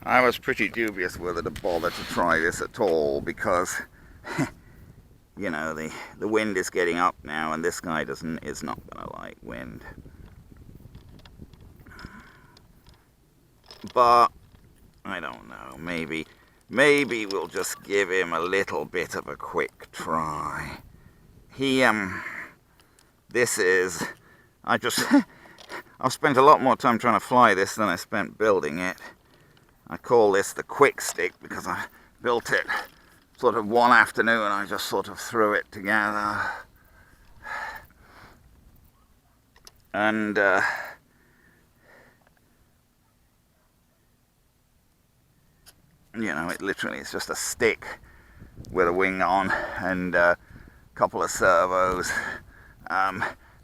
I was pretty dubious whether to bother to try this at all because, you know, the wind is getting up now, and this guy is not going to like wind. But I don't know. Maybe we'll just give him a little bit of a quick try. I've spent a lot more time trying to fly this than I spent building it. I call this the Qwik Stick because I built it sort of one afternoon and I just sort of threw it together. And you know, it literally is just a stick with a wing on and a couple of servos.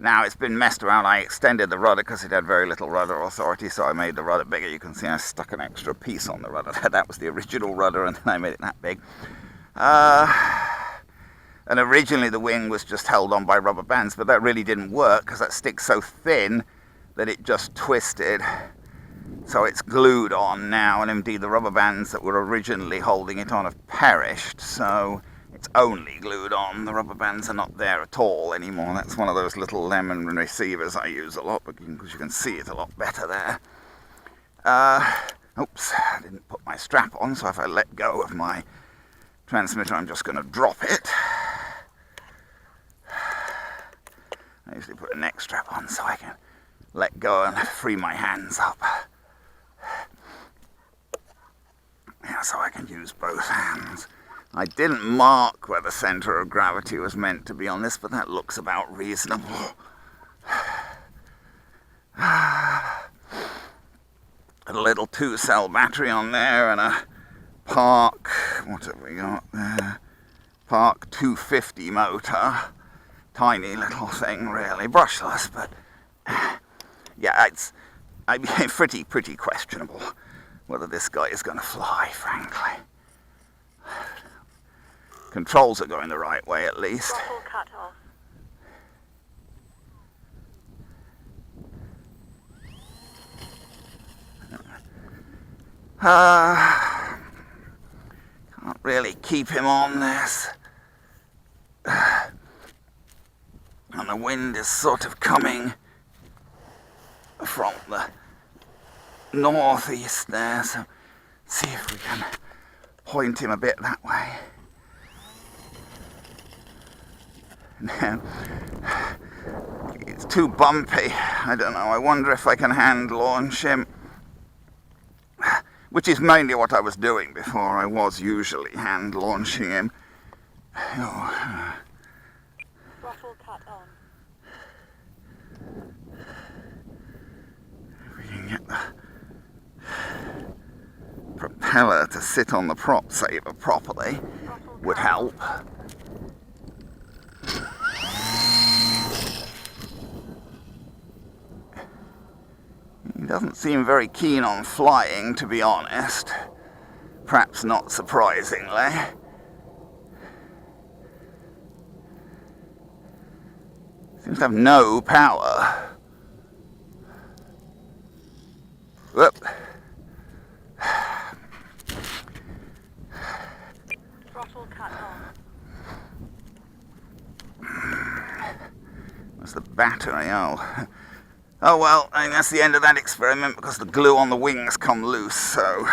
Now it's been messed around. I extended the rudder because it had very little rudder authority, so I made the rudder bigger. You can see I stuck an extra piece on the rudder. That was the original rudder, and then I made it that big. And originally the wing was just held on by rubber bands, but that really didn't work because that stick's so thin that it just twisted. So it's glued on now, and indeed the rubber bands that were originally holding it on have perished, so it's only glued on. The rubber bands are not there at all anymore. That's one of those little lemon receivers I use a lot because you can see it a lot better there. Oops, I didn't put my strap on, so if I let go of my transmitter I'm just going to drop it. I usually put a neck strap on so I can let go and free my hands up. Yeah, so I can use both hands. I didn't mark where the center of gravity was meant to be on this, but that looks about reasonable. A little 2-cell battery on there and a Park, what have we got there? Park 250 motor. Tiny little thing, really, brushless, but yeah, it's pretty questionable whether this guy is going to fly, frankly. Controls are going the right way, at least. Throttle cut off. Can't really keep him on this. And the wind is sort of coming from the northeast there, so see if we can point him a bit that way. No, it's too bumpy. I don't know. I wonder if I can hand launch him, which is mainly what I was doing before. I was usually hand launching him. Oh. Throttle cut on. If we can get the propeller to sit on the prop saver properly, would help. He doesn't seem very keen on flying, to be honest. Perhaps not surprisingly. Seems to have no power. Whoop. Throttle cut on. That's the battery, oh. Oh well, I think that's the end of that experiment because the glue on the wings come loose, so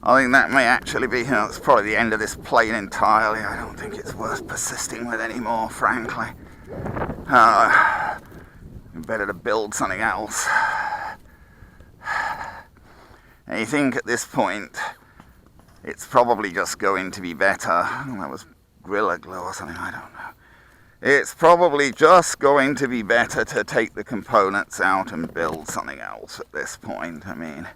I think that may actually be, it's probably the end of this plane entirely. I don't think it's worth persisting with anymore, frankly. Better to build something else. And you think at this point it's probably just going to be better. That was Gorilla Glue or something, I don't know. It's probably just going to be better to take the components out and build something else at this point. I mean,